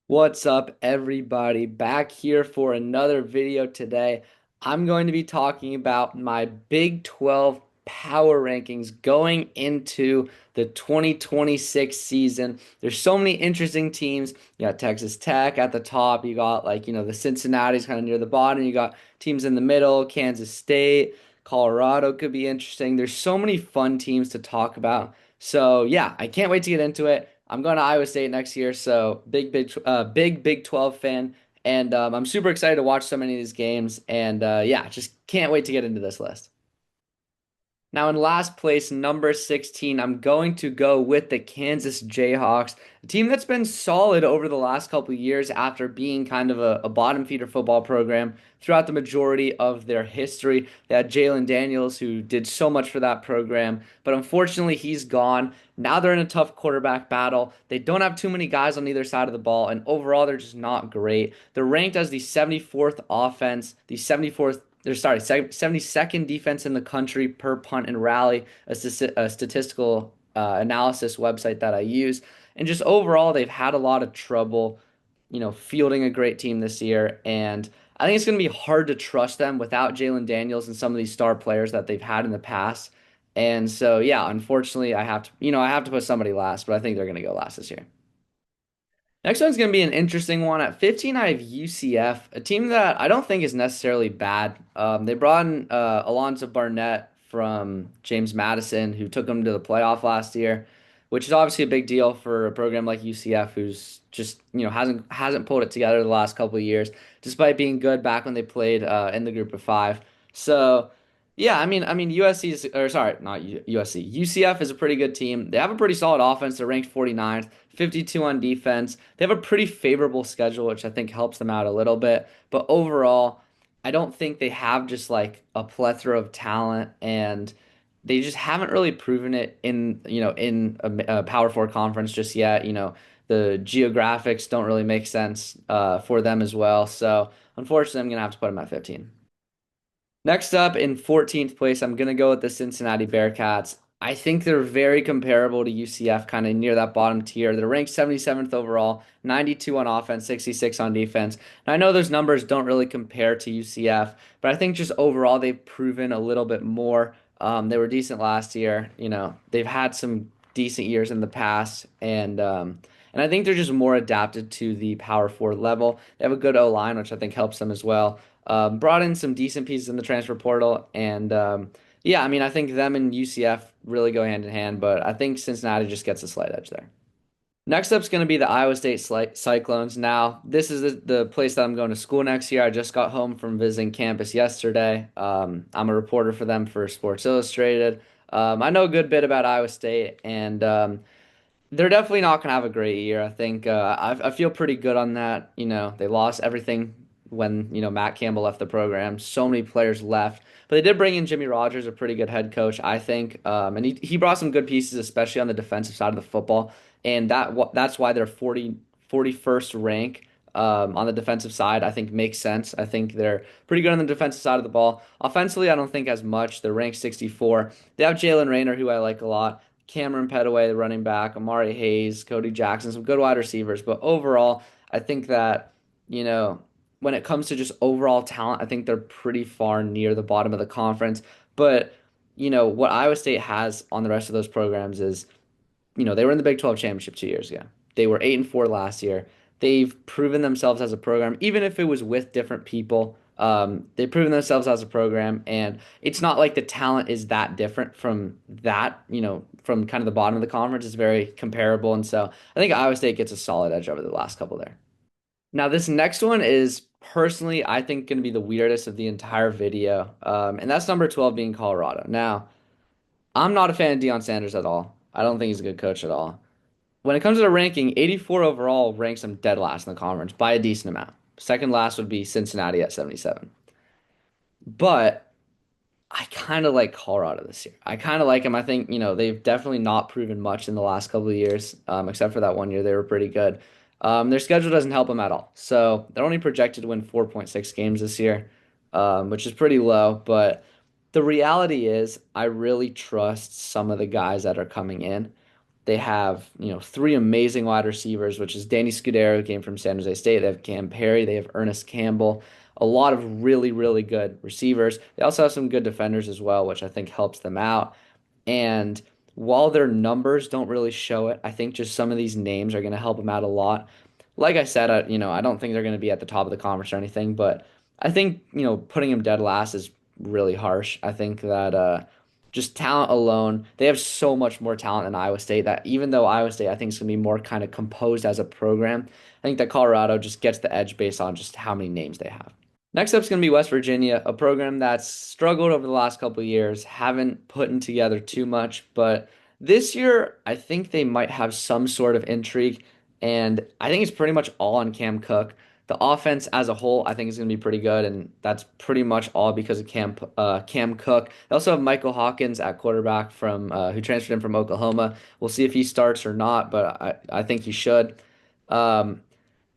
What's up, everybody? Back here for another video today. I'm going to be talking about my Big 12 power rankings going into the 2026 season. There's so many interesting teams. You got Texas Tech at the top. You got the Cincinnati's kind of near the bottom. You got teams in the middle, Kansas State, Colorado could be interesting. There's so many fun teams to talk about. So yeah, I can't wait to get into it. I'm going to Iowa State next year, so big Big 12 fan, and I'm super excited to watch so many of these games, and yeah, just can't wait to get into this list. Now, in last place, number 16, I'm going to go with the Kansas Jayhawks, a team that's been solid over the last couple of years after being kind of a bottom feeder football program throughout the majority of their history. They had Jalen Daniels, who did so much for that program, but unfortunately, he's gone. Now they're in a tough quarterback battle. They don't have too many guys on either side of the ball, and overall, they're just not great. They're ranked as the 74th offense, the 74th they're sorry, 72nd defense in the country per punt and rally, a statistical analysis website that I use. And just overall, they've had a lot of trouble, fielding a great team this year. And I think it's going to be hard to trust them without Jalen Daniels and some of these star players that they've had in the past. And so, yeah, unfortunately, I have to put somebody last, but I think they're going to go last this year. Next one's going to be an interesting one. At 15, I have UCF, a team that I don't think is necessarily bad. They brought in Alonzo Barnett from James Madison, who took them to the playoff last year, which is obviously a big deal for a program like UCF, who's just hasn't pulled it together the last couple of years, despite being good back when they played in the Group of Five. So. Yeah, I mean USC is, or sorry, not USC. UCF is a pretty good team. They have a pretty solid offense. They're ranked 49th, 52 on defense. They have a pretty favorable schedule, which I think helps them out a little bit. But overall, I don't think they have just like a plethora of talent, and they just haven't really proven it in a Power Four conference just yet. The geographics don't really make sense for them as well. So unfortunately, I'm gonna have to put them at 15. Next up in 14th place, I'm going to go with the Cincinnati Bearcats. I think they're very comparable to UCF, kind of near that bottom tier. They're ranked 77th overall, 92 on offense, 66 on defense. And I know those numbers don't really compare to UCF, but I think just overall they've proven a little bit more. They were decent last year. They've had some decent years in the past, and I think they're just more adapted to the Power Four level. They have a good O line, which I think helps them as well. Brought in some decent pieces in the transfer portal, and yeah, I mean, I think them and UCF really go hand in hand, but I think Cincinnati just gets a slight edge there. Next up is going to be the Iowa State Cyclones. Now, this is the place that I'm going to school next year. I just got home from visiting campus yesterday. I'm a reporter for them for Sports Illustrated. I know a good bit about Iowa State, and they're definitely not going to have a great year. I think I feel pretty good on that. They lost everything when, Matt Campbell left the program. So many players left. But they did bring in Jimmy Rogers, a pretty good head coach, I think. And he brought some good pieces, especially on the defensive side of the football. And that's why they're 41st rank on the defensive side, I think makes sense. I think they're pretty good on the defensive side of the ball. Offensively, I don't think as much. They're ranked 64. They have Jalen Raynor, who I like a lot. Cameron Petaway, the running back, Amari Hayes, Cody Jackson, some good wide receivers. But overall, I think that, you know, when it comes to just overall talent, I think they're pretty far near the bottom of the conference. But, what Iowa State has on the rest of those programs is, they were in the Big 12 championship 2 years ago. They were 8-4 last year. They've proven themselves as a program, even if it was with different people. They've proven themselves as a program, and it's not like the talent is that different from that, from kind of the bottom of the conference. It's very comparable, and so I think Iowa State gets a solid edge over the last couple there. Now, this next one is personally, I think, going to be the weirdest of the entire video, and that's number 12 being Colorado. Now, I'm not a fan of Deion Sanders at all. I don't think he's a good coach at all. When it comes to the ranking, 84 overall ranks them dead last in the conference by a decent amount. Second last would be Cincinnati at 77. But I kind of like Colorado this year. I kind of like them. I think, they've definitely not proven much in the last couple of years, except for that one year they were pretty good. Their schedule doesn't help them at all. So they're only projected to win 4.6 games this year, which is pretty low. But the reality is, I really trust some of the guys that are coming in. They have, three amazing wide receivers, which is Danny Scudero, who came from San Jose State. They have Cam Perry. They have Ernest Campbell. A lot of really, really good receivers. They also have some good defenders as well, which I think helps them out. And while their numbers don't really show it, I think just some of these names are going to help them out a lot. Like I said, I don't think they're going to be at the top of the conference or anything, but I think, putting them dead last is really harsh. I think that just talent alone, they have so much more talent than Iowa State that even though Iowa State, I think, is going to be more kind of composed as a program, I think that Colorado just gets the edge based on just how many names they have. Next up is going to be West Virginia, a program that's struggled over the last couple of years, haven't put in together too much, but this year I think they might have some sort of intrigue, and I think it's pretty much all on Cam Cook. The offense as a whole, I think, is going to be pretty good, and that's pretty much all because of Cam Cook. They also have Michael Hawkins at quarterback from who transferred in from Oklahoma. We'll see if he starts or not, but I think he should. Um,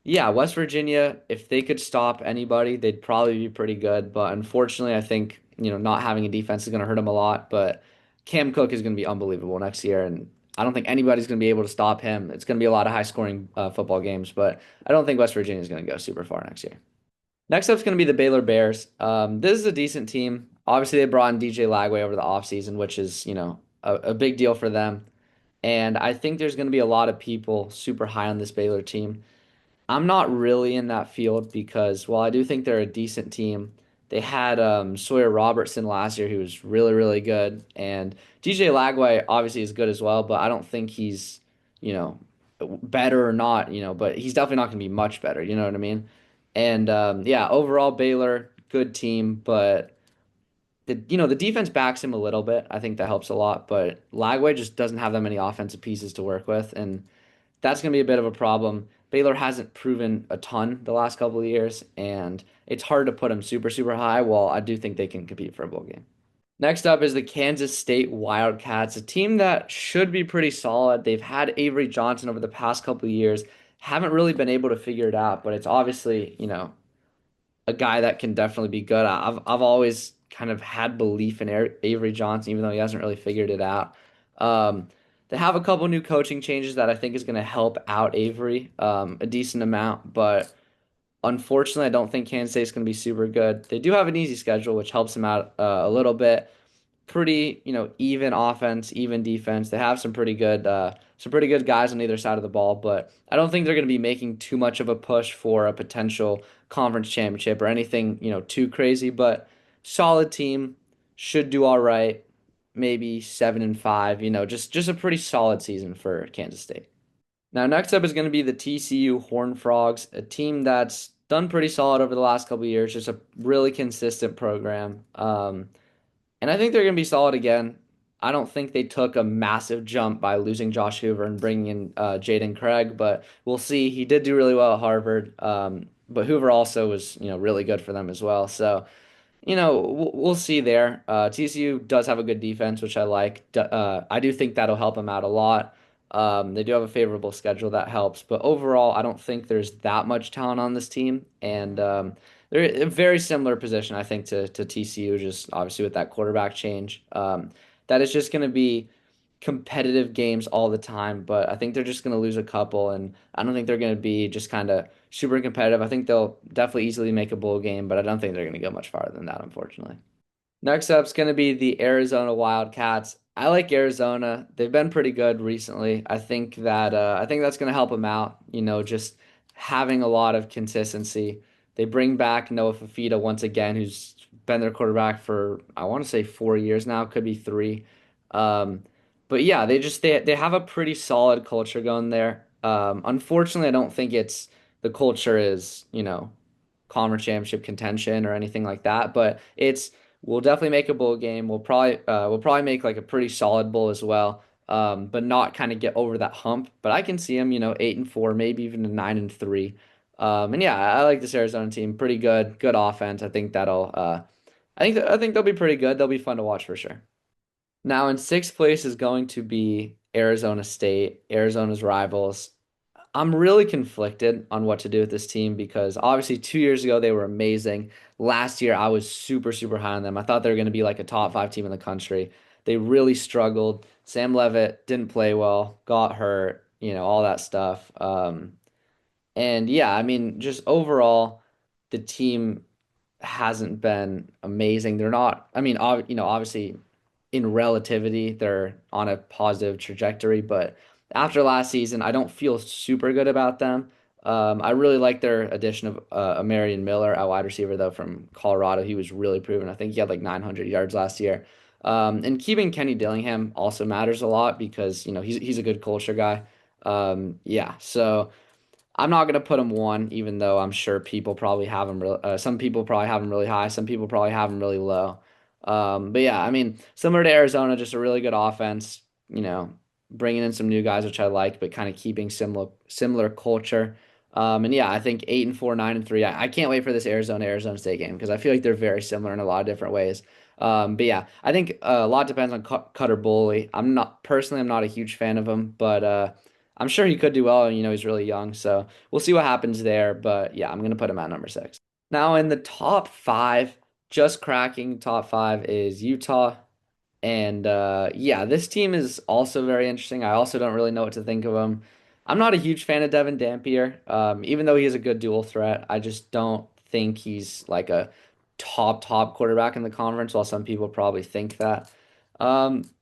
yeah, West Virginia, if they could stop anybody, they'd probably be pretty good. But unfortunately, I think, not having a defense is going to hurt them a lot. But Cam Cook is going to be unbelievable next year. And I don't think anybody's going to be able to stop him. It's going to be a lot of high scoring football games. But I don't think West Virginia is going to go super far next year. Next up is going to be the Baylor Bears. This is a decent team. Obviously, they brought in DJ Lagway over the offseason, which is, a big deal for them. And I think there's going to be a lot of people super high on this Baylor team. I'm not really in that field because while I do think they're a decent team, they had Sawyer Robertson last year who was really, really good. And DJ Lagway obviously is good as well, but I don't think he's, you know, better or not, but he's definitely not going to be much better. You know what I mean? And yeah, overall, Baylor, good team, but the defense backs him a little bit. I think that helps a lot, but Lagway just doesn't have that many offensive pieces to work with. And that's going to be a bit of a problem. Baylor hasn't proven a ton the last couple of years, and it's hard to put them super, super high. While I do think they can compete for a bowl game. Next up is the Kansas State Wildcats, a team that should be pretty solid. They've had Avery Johnson over the past couple of years, haven't really been able to figure it out, but it's obviously, a guy that can definitely be good. I've always kind of had belief in Avery Johnson, even though he hasn't really figured it out. Um, they have a couple new coaching changes that I think is going to help out Avery a decent amount, but unfortunately, I don't think Kansas State's going to be super good. They do have an easy schedule, which helps them out a little bit. Pretty, even offense, even defense. They have some pretty good guys on either side of the ball, but I don't think they're going to be making too much of a push for a potential conference championship or anything, too crazy, but solid team, should do all right. Maybe 7-5, just a pretty solid season for Kansas State. Now, next up is going to be the TCU Horned Frogs, a team that's done pretty solid over the last couple of years, just a really consistent program. And I think they're going to be solid again. I don't think they took a massive jump by losing Josh Hoover and bringing in Jaden Craig, but we'll see. He did do really well at Harvard, but Hoover also was, really good for them as well. So, we'll see there. TCU does have a good defense, which I like. I do think that'll help them out a lot. They do have a favorable schedule that helps, but overall, I don't think there's that much talent on this team, and they're in a very similar position, I think, to TCU, just obviously with that quarterback change. That is just going to be competitive games all the time, but I think they're just going to lose a couple, and I don't think they're going to be just kind of super competitive. I think they'll definitely easily make a bowl game, but I don't think they're going to go much farther than that, unfortunately. Next up is going to be the Arizona Wildcats. I like Arizona. They've been pretty good recently. I think that's going to help them out. Just having a lot of consistency. They bring back Noah Fafita once again, who's been their quarterback for I want to say 4 years now, could be three. Um, but yeah, they have a pretty solid culture going there. Unfortunately, I don't think it's the culture is conference championship contention or anything like that, but it's we'll definitely make a bowl game. We'll probably make like a pretty solid bowl as well. But not kind of get over that hump. But I can see them, 8-4, maybe even a 9-3. And yeah, I like this Arizona team. Pretty good, good offense. I think they'll be pretty good. They'll be fun to watch for sure. Now in sixth place is going to be Arizona State, Arizona's rivals. I'm really conflicted on what to do with this team because obviously 2 years ago they were amazing. Last year I was super, super high on them. I thought they were going to be like a top five team in the country. They really struggled. Sam Levitt didn't play well, got hurt, all that stuff. And yeah, I mean, just overall, the team hasn't been amazing. They're not, I mean, obviously in relativity, they're on a positive trajectory, but after last season, I don't feel super good about them. I really like their addition of Marion Miller, a wide receiver though from Colorado. He was really proven. I think he had like 900 yards last year. And keeping Kenny Dillingham also matters a lot because he's a good culture guy. Yeah, so. I'm not gonna put him one, even though I'm sure people probably have him. Some people probably have him really high. Some people probably have him really low. But yeah, I mean, similar to Arizona, just a really good offense. Bringing in some new guys, which I like, but kind of keeping similar culture. And yeah, I think 8-4, 9-3. I can't wait for this Arizona State game because I feel like they're very similar in a lot of different ways. But yeah, I think a lot depends on Cutter Boley. I'm not a huge fan of him, but I'm sure he could do well. And he's really young, so we'll see what happens there. But yeah, I'm gonna put him at number six. Now in the top five, just cracking top five is Utah. And yeah, this team is also very interesting. I also don't really know what to think of him. I'm not a huge fan of Devin Dampier. Even though he is a good dual threat, I just don't think he's like a top quarterback in the conference, while some people probably think that.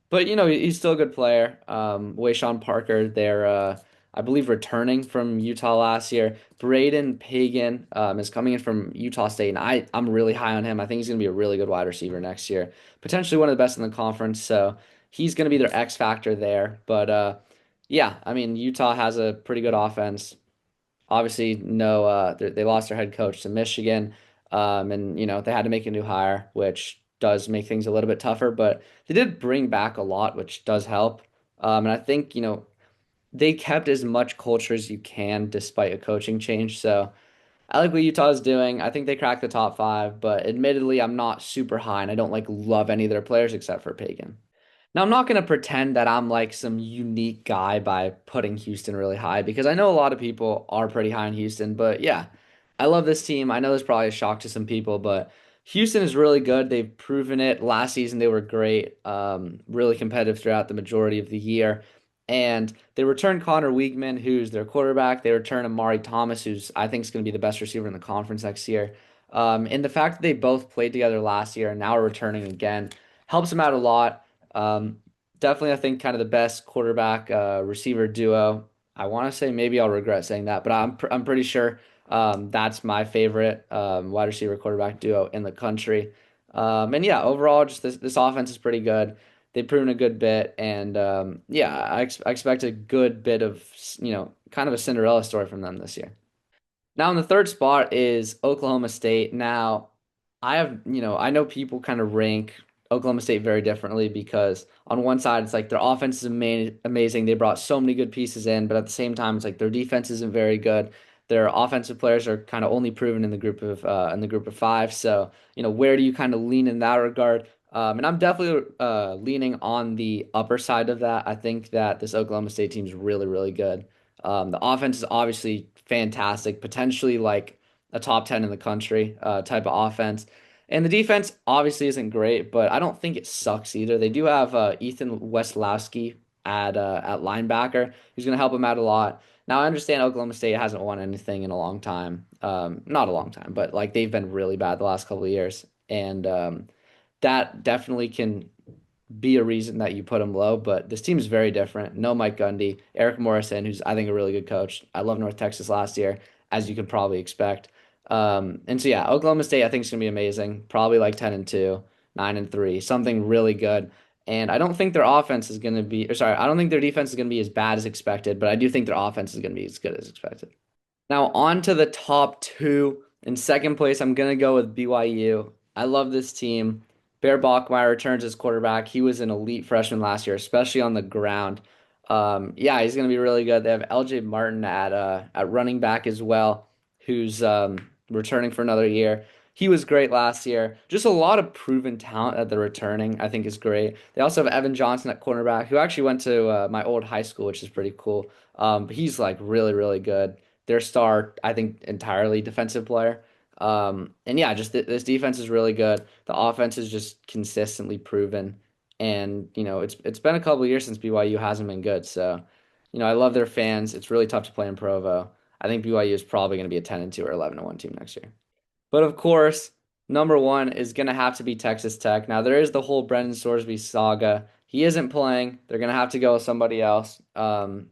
But he's still a good player. Wayshawn Parker, they're I believe returning from Utah last year. Braden Pagan is coming in from Utah State, and I'm really high on him. I think he's going to be a really good wide receiver next year, potentially one of the best in the conference. So he's going to be their X factor there. But yeah, I mean Utah has a pretty good offense. Obviously, no, they lost their head coach to Michigan, and they had to make a new hire, which does make things a little bit tougher. But they did bring back a lot, which does help. And I think they kept as much culture as you can despite a coaching change. So I like what Utah is doing. I think they cracked the top five, but admittedly, I'm not super high, and I don't like love any of their players except for Pagan. Now, I'm not going to pretend that I'm like some unique guy by putting Houston really high because I know a lot of people are pretty high in Houston, but yeah, I love this team. I know there's probably a shock to some people, but Houston is really good. They've proven it. Last season, they were great, really competitive throughout the majority of the year. And they returned Connor Weigman, who's their quarterback. They returned Amari Thomas, who's I think is going to be the best receiver in the conference next year. And the fact that they both played together last year and now are returning again helps them out a lot. Um, Definitely, I think kind of the best quarterback receiver duo. I want to say maybe I'll regret saying that, but I'm pretty sure that's my favorite wide receiver quarterback duo in the country. And yeah, overall, just this offense is pretty good. They've proven a good bit, and yeah, I expect a good bit of kind of a Cinderella story from them this year. Now, in the third spot is Oklahoma State. Now, I know people kind of rank Oklahoma State very differently because on one side, it's like their offense is amazing. They brought so many good pieces in, but at the same time, it's like their defense isn't very good. Their offensive players are kind of only proven in the group of five. So, where do you kind of lean in that regard? And I'm definitely leaning on the upper side of that. I think that this Oklahoma State team is really, really good. The offense is obviously fantastic, potentially like a top 10 in the country type of offense. And the defense obviously isn't great, but I don't think it sucks either. They do have Ethan Westlowski at linebacker, who's going to help them out a lot. Now, I understand Oklahoma State hasn't won anything in a long time. Not a long time, but like they've been really bad the last couple of years. And that definitely can be a reason that you put him low, but this team is very different. No Mike Gundy, Eric Morrison, who's I think a really good coach. I love North Texas last year, as you could probably expect. And so yeah, Oklahoma State I think is gonna be amazing. Probably like 10-2, 9-3, something really good. And I don't think their offense is gonna be, or sorry, I don't think their defense is gonna be as bad as expected, but I do think their offense is gonna be as good as expected. Now, on to the top two. In second place, I'm going to go with BYU. I love this team. Bear Bachmeier returns as quarterback. He was an elite freshman last year, especially on the ground. Yeah, he's going to be really good. They have LJ Martin at running back as well, who's returning for another year. He was great last year. Just a lot of proven talent at the returning, I think is great. They also have Evan Johnson at cornerback, who actually went to my old high school, which is pretty cool. But he's like really, really good, their star, I think, entirely defensive player. And yeah, just this defense is really good. The offense is just consistently proven. And it's been a couple of years since BYU hasn't been good. So, I love their fans. It's really tough to play in Provo. I think BYU is probably going to be a 10-2 or 11-1 team next year. But of course, number one is going to have to be Texas Tech. Now, there is the whole Brendan Sorsby saga. He isn't playing. They're going to have to go with somebody else. And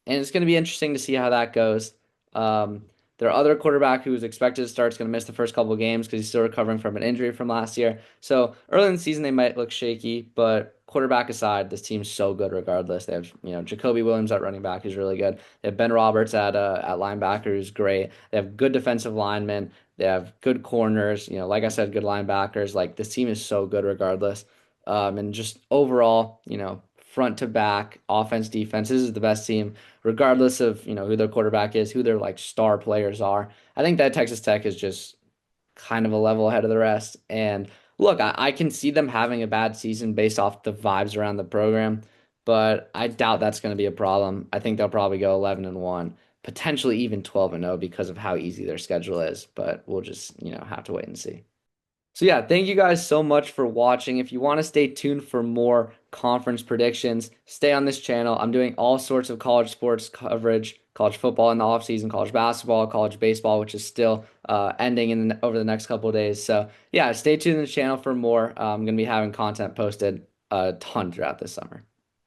it's going to be interesting to see how that goes. Their other quarterback who is expected to start is going to miss the first couple of games because he's still recovering from an injury from last year. So early in the season, they might look shaky, but quarterback aside, this team's so good regardless. They have, Jacoby Williams at running back who's really good. They have Ben Roberts at linebacker who's great. They have good defensive linemen. They have good corners, like I said, good linebackers. Like this team is so good regardless. And just overall, front to back, offense, defense, this is the best team, regardless of, who their quarterback is, who their like star players are. I think that Texas Tech is just kind of a level ahead of the rest. And look, I can see them having a bad season based off the vibes around the program, but I doubt that's going to be a problem. I think they'll probably go 11-1, potentially even 12-0 because of how easy their schedule is, but we'll just, have to wait and see. So yeah, thank you guys so much for watching. If you want to stay tuned for more conference predictions, stay on this channel. I'm doing all sorts of college sports coverage, college football in the offseason, college basketball, college baseball, which is still ending over the next couple of days. So yeah, stay tuned to the channel for more. I'm going to be having content posted a ton throughout this summer.